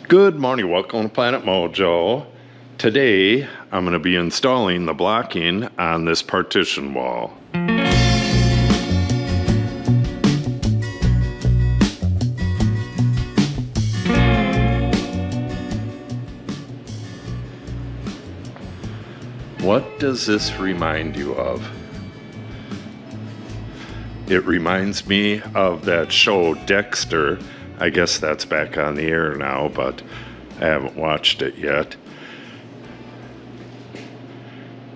Good morning, welcome to Planet Mojo. Today, I'm going to be installing the blocking on this partition wall. What does this remind you of? It reminds me of that show Dexter. I guess that's back on the air now, but I haven't watched it yet.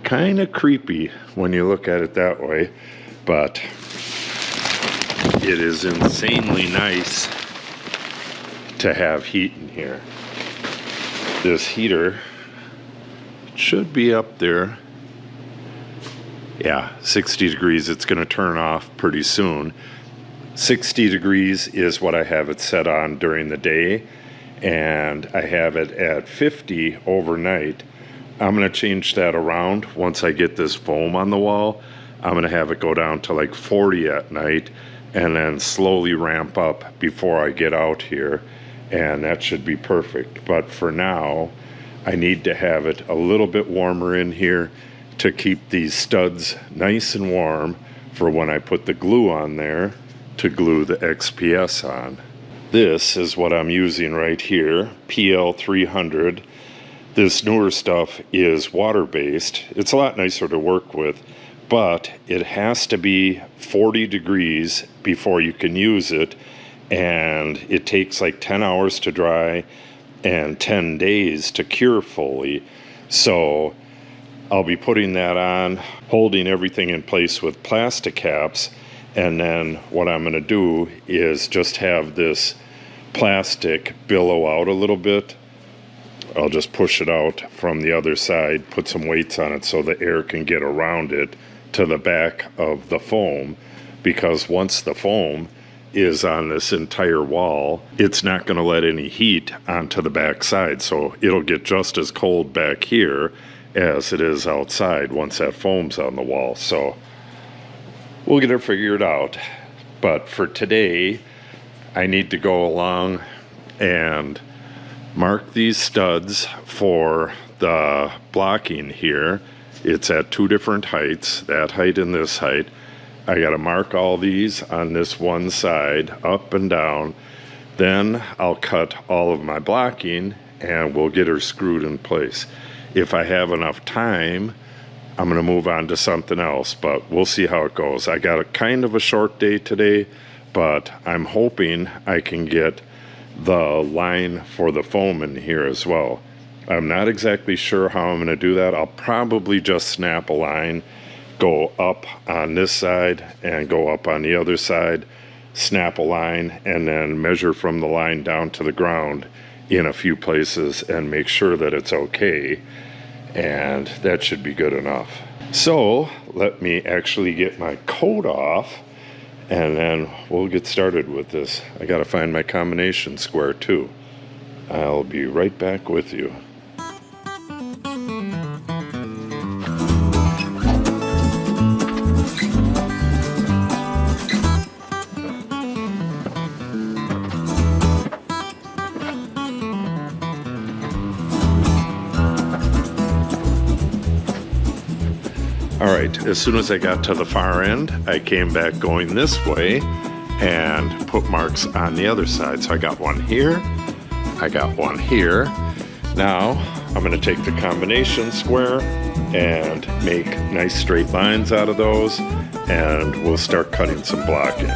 Kind of creepy when you look at it that way, but it is insanely nice to have heat in here. This heater should be up there. Yeah, 60 degrees. It's going to turn off pretty soon. 60 degrees is what I have it set on during the day, and I have it at 50 overnight. I'm going to change that around once I get this foam on the wall. I'm going to have it go down to like 40 at night and then slowly ramp up before I get out here, and that should be perfect. But for now, I need to have it a little bit warmer in here to keep these studs nice and warm for when I put the glue on there to glue the XPS on. This is what I'm using right here, PL300. This newer stuff is water-based. It's a lot nicer to work with, but it has to be 40 degrees before you can use it, and it takes like 10 hours to dry and 10 days to cure fully. So I'll be putting that on, holding everything in place with plastic caps, and then what I'm going to do is just have this plastic billow out a little bit. I'll just push it out from the other side, put some weights on it so the air can get around it to the back of the foam, because once the foam is on this entire wall, it's not going to let any heat onto the back side, so it'll get just as cold back here as it is outside once that foam's on the wall. So we'll get it figured out. But for today, I need to go along and mark these studs for the blocking here. It's at two different heights, that height and this height. I got to mark all these on this one side, up and down. Then I'll cut all of my blocking and we'll get her screwed in place. If I have enough time, I'm going to move on to something else, but we'll see how it goes. I got a kind of a short day today, but I'm hoping I can get the line for the foam in here as well. I'm not exactly sure how I'm going to do that. I'll probably just snap a line, go up on this side and go up on the other side, snap a line, and then measure from the line down to the ground in a few places and make sure that it's okay, and that should be good enough. So let me actually get my coat off and then we'll get started with this. I gotta find my combination square too. I'll be right back with you. Alright, as soon as I got to the far end, I came back going this way and put marks on the other side. So I got one here, I got one here. Now I'm going to take the combination square and make nice straight lines out of those, and we'll start cutting some blocking.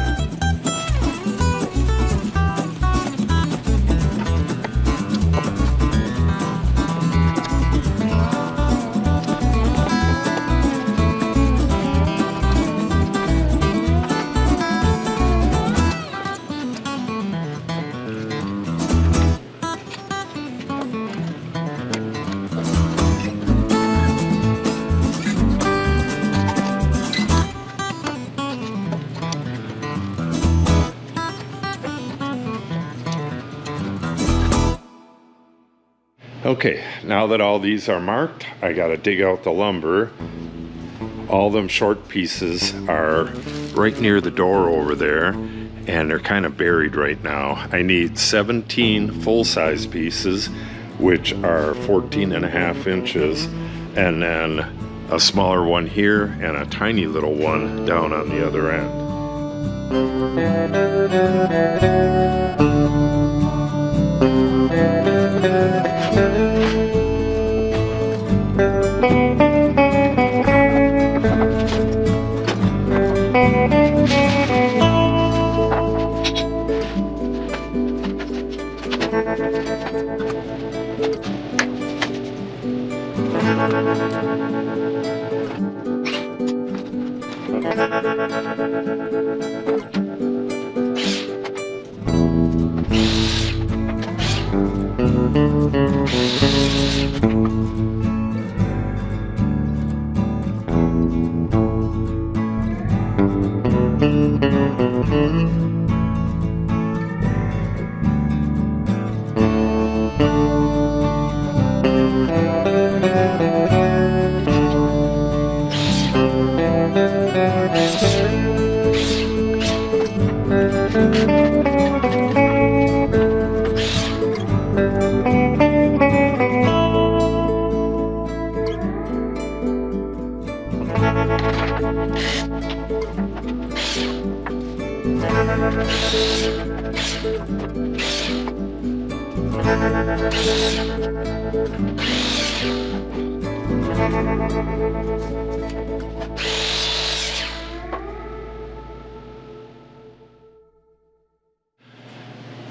Okay, now that all these are marked, I gotta dig out the lumber. All them short pieces are right near the door over there, and they're kind of buried right now. I need 17 full-size pieces, which are 14.5 inches, and then a smaller one here and a tiny little one down on the other end.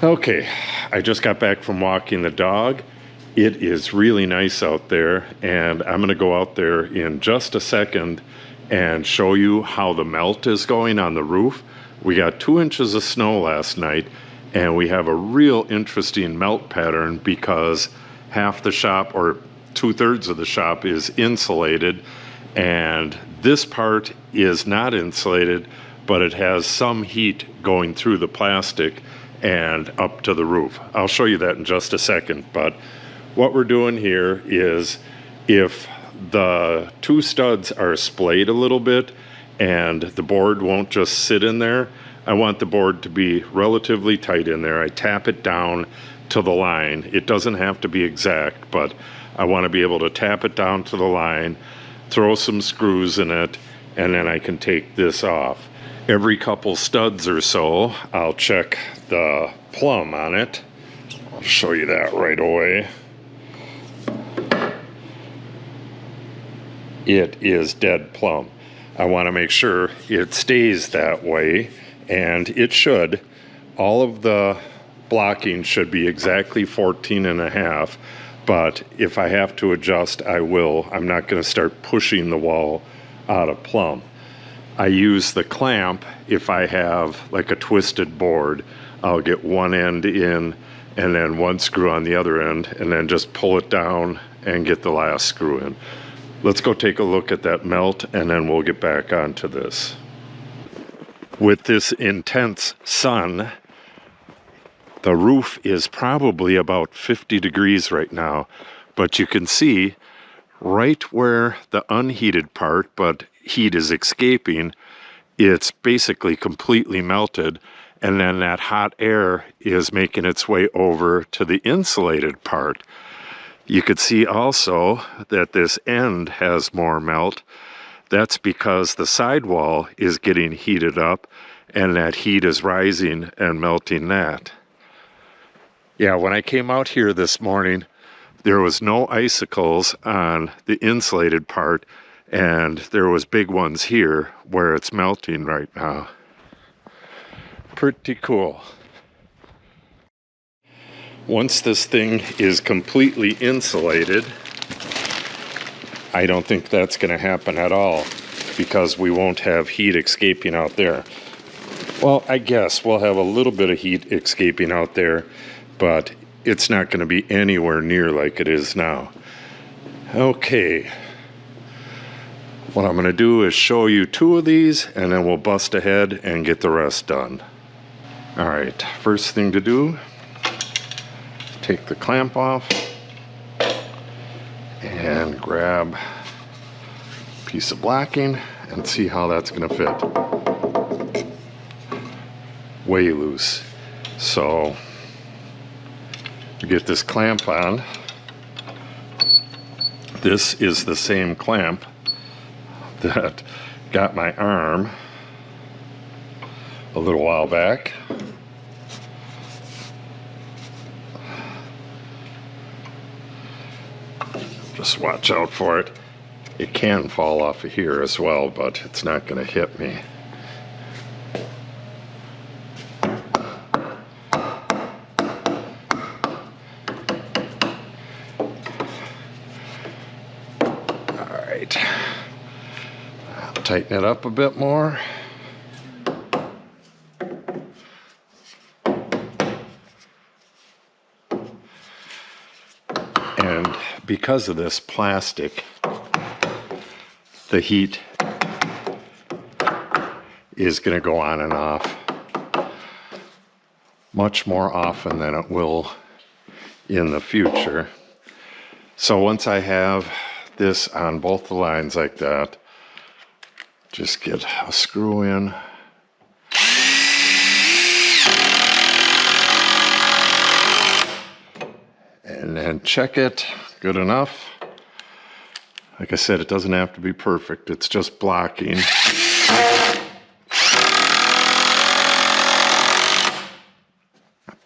Okay, I just got back from walking the dog. It is really nice out there, and I'm going to go out there in just a second and show you how the melt is going on the roof. We got 2 inches of snow last night, and we have a real interesting melt pattern because half the shop, or 2/3 of the shop, is insulated, and this part is not insulated, but it has some heat going through the plastic and up to the roof. I'll show you that in just a second, but what we're doing here is, if the 2 studs are splayed a little bit and the board won't just sit in there, I want the board to be relatively tight in there. I tap it down to the line. It doesn't have to be exact, but I want to be able to tap it down to the line, throw some screws in it, and then I can take this off. Every couple studs or so, I'll check the plumb on it. I'll show you that right away. It is dead plumb. I want to make sure it stays that way, and it should. All of the blocking should be exactly 14.5, but if I have to adjust, I will. I'm not going to start pushing the wall out of plumb. I use the clamp if I have like a twisted board. I'll get one end in and then one screw on the other end, and then just pull it down and get the last screw in. Let's go take a look at that melt, and then we'll get back onto this. With this intense sun, the roof is probably about 50 degrees right now, but you can see right where the unheated part, but heat is escaping, it's basically completely melted, and then that hot air is making its way over to the insulated part. You could see also that this end has more melt. That's because the sidewall is getting heated up, and that heat is rising and melting that. Yeah, when I came out here this morning, there was no icicles on the insulated part, and there was big ones here where it's melting right now. Pretty cool. Once this thing is completely insulated, I don't think that's going to happen at all, because we won't have heat escaping out there. Well, I guess we'll have a little bit of heat escaping out there, but it's not going to be anywhere near like it is now. Okay. What I'm going to do is show you 2 of these, and then we'll bust ahead and get the rest done. All right, first thing to do, take the clamp off and grab a piece of blacking and see how that's going to fit. way loose. So to get this clamp on, this is the same clamp that got my arm a little while back. Just watch out for it. It can fall off of here as well, but it's not going to hit me. Alright. I'll tighten it up a bit more. And because of this plastic, the heat is going to go on and off much more often than it will in the future. So once I have this on both the lines like that, just get a screw in. And then check it. Good enough. Like I said, it doesn't have to be perfect. It's just blocking.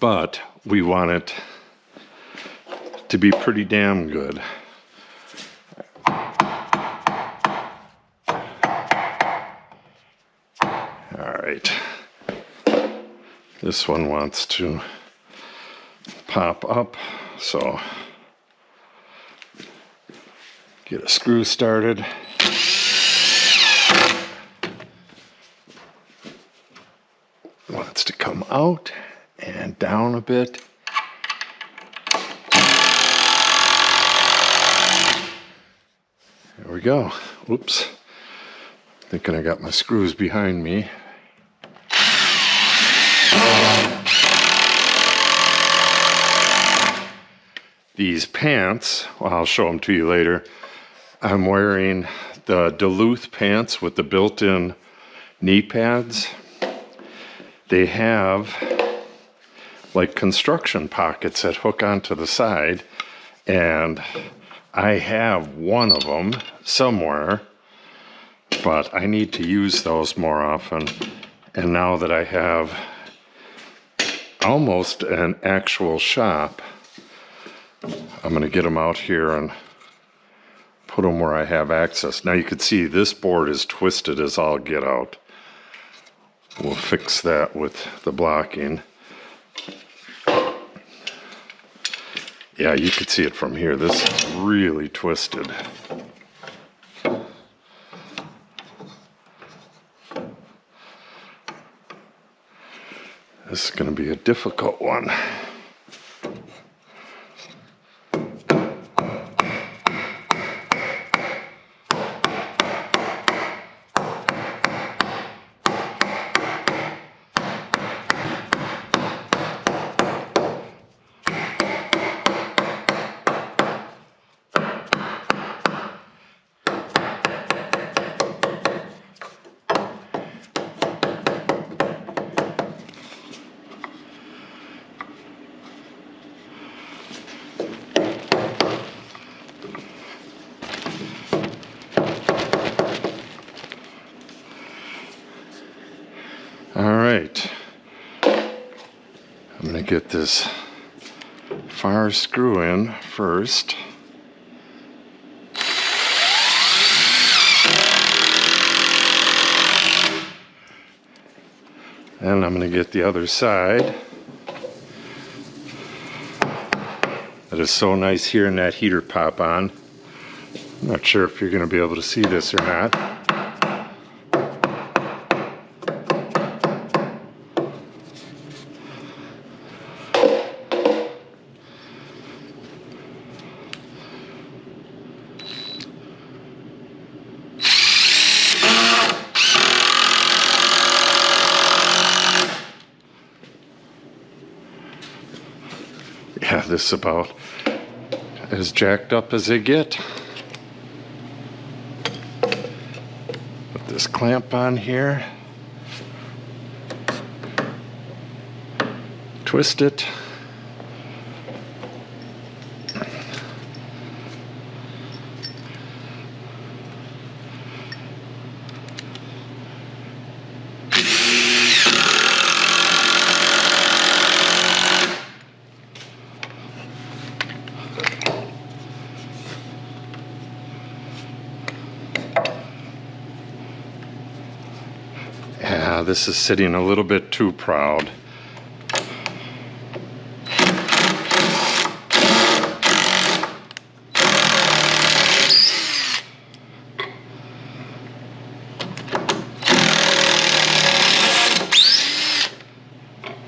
But we want it to be pretty damn good. Alright. This one wants to pop up, so get a screw started. Wants to come out and down a bit. There we go. Oops. Thinking I got my screws behind me. These pants, well, I'll show them to you later. I'm wearing the Duluth pants with the built-in knee pads. They have like construction pockets that hook onto the side, and I have one of them somewhere, but I need to use those more often. And now that I have almost an actual shop, I'm going to get them out here and put them where I have access. Now you can see this board is twisted as all get out. We'll fix that with the blocking. Yeah, you can see it from here. This is really twisted. This is going to be a difficult one. Alright, I'm going to get this fire screw in first. And I'm going to get the other side. That is so nice hearing that heater pop on. I'm not sure if you're going to be able to see this or not. Yeah, this is about as jacked up as they get. Put this clamp on here. twist it. Yeah, this is sitting a little bit too proud.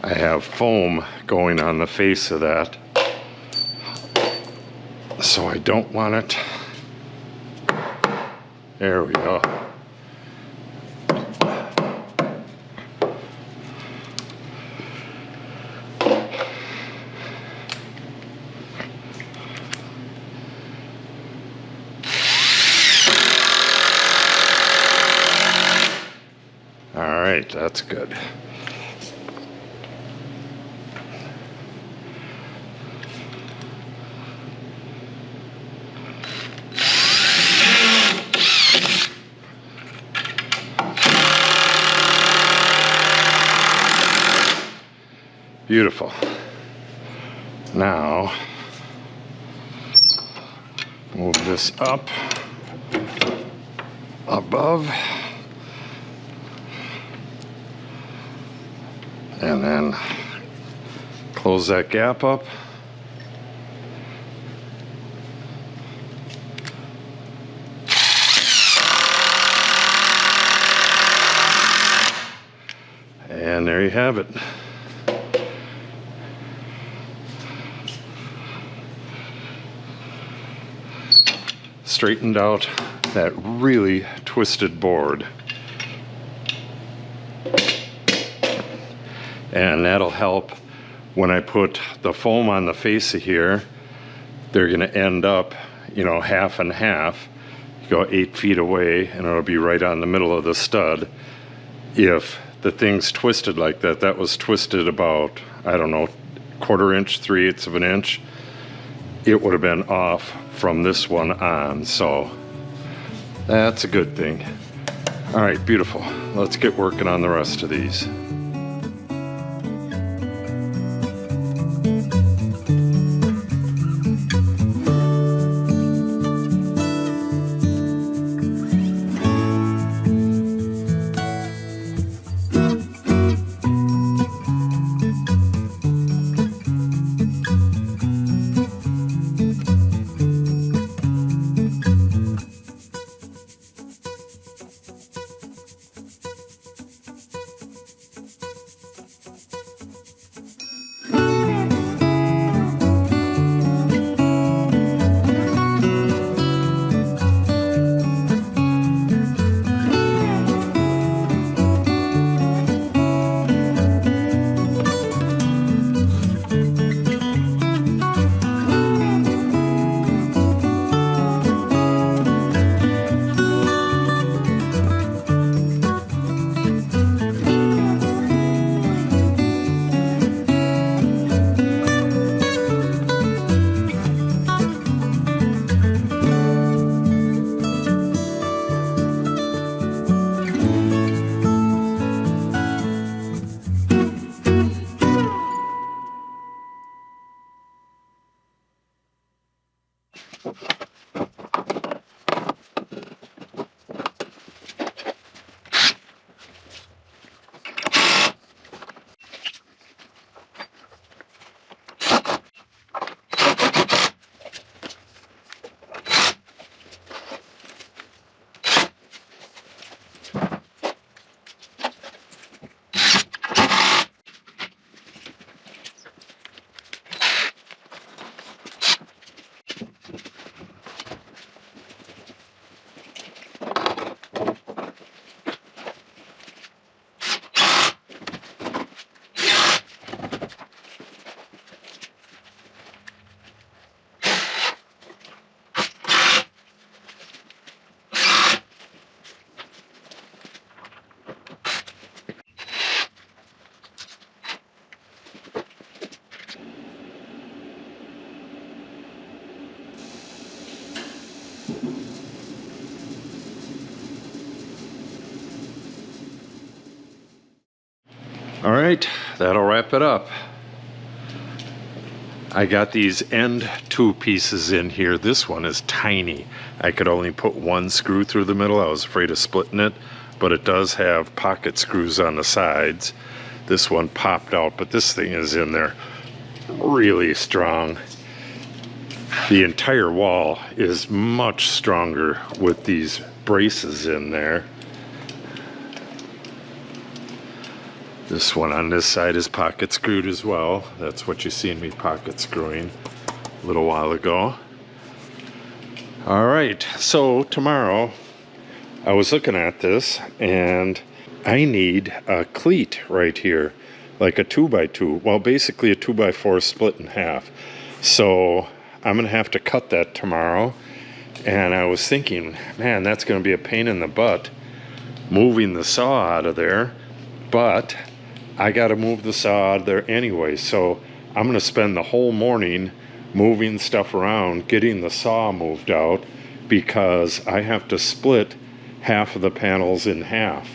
I have foam going on the face of that, so I don't want it. There we go. All right, that's good. Beautiful. Now, move this up above, and then close that gap up. And there you have it. Straightened out that really twisted board. And that'll help when I put the foam on the face of here. They're going to end up, you know, half and half. You go 8 feet away and it'll be right on the middle of the stud. If the thing's twisted like that, that was twisted about, I don't know, 1/4 inch, 3/8 of an inch, it would have been off from this one on, so that's a good thing. All right, beautiful. Let's get working on the rest of these. right, that'll wrap it up. I got these end two pieces in here. This one is tiny. I could only put one screw through the middle. I was afraid of splitting it, but it does have pocket screws on the sides. This one popped out, but this thing is in there really strong. The entire wall is much stronger with these braces in there. This one on this side is pocket screwed as well. That's what you seen me pocket screwing a little while ago. All right, so tomorrow I was looking at this and I need a cleat right here, like a 2x2. Well, basically a 2x4 split in half. So I'm gonna have to cut that tomorrow. And I was thinking, man, that's gonna be a pain in the butt moving the saw out of there, but I got to move the saw out of there anyway, so I'm going to spend the whole morning moving stuff around, getting the saw moved out, because I have to split half of the panels in half.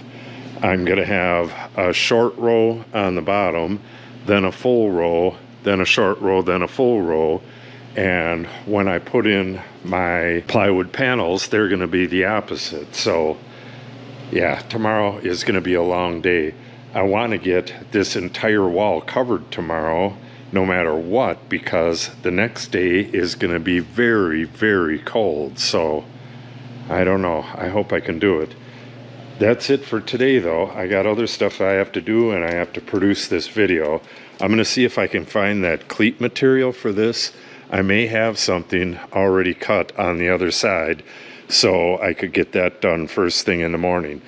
I'm going to have a short row on the bottom, then a full row, then a short row, then a full row, and when I put in my plywood panels, they're going to be the opposite. So yeah, tomorrow is going to be a long day. I want to get this entire wall covered tomorrow, no matter what, because the next day is going to be very, very cold. So I don't know. I hope I can do it. That's it for today, though. I got other stuff I have to do, and I have to produce this video. I'm going to see if I can find that cleat material for this. I may have something already cut on the other side, so I could get that done first thing in the morning.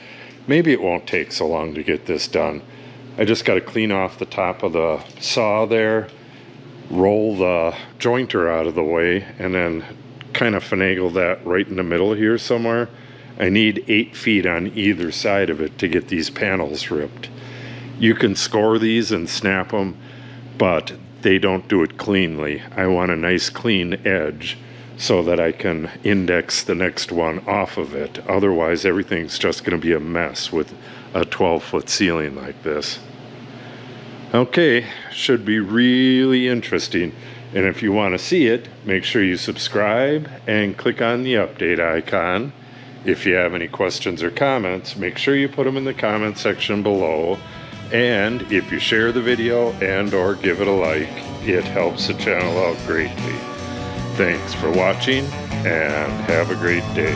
Maybe it won't take so long to get this done. I just got to clean off the top of the saw there, roll the jointer out of the way, and then kind of finagle that right in the middle here somewhere. I need 8 feet on either side of it to get these panels ripped. You can score these and snap them, but they don't do it cleanly. I want a nice clean edge so that I can index the next one off of it. Otherwise, everything's just going to be a mess with a 12-foot ceiling like this. Okay, should be really interesting. And if you want to see it, make sure you subscribe and click on the update icon. If you have any questions or comments, make sure you put them in the comment section below. And if you share the video and or give it a like, it helps the channel out greatly. Thanks for watching, and have a great day.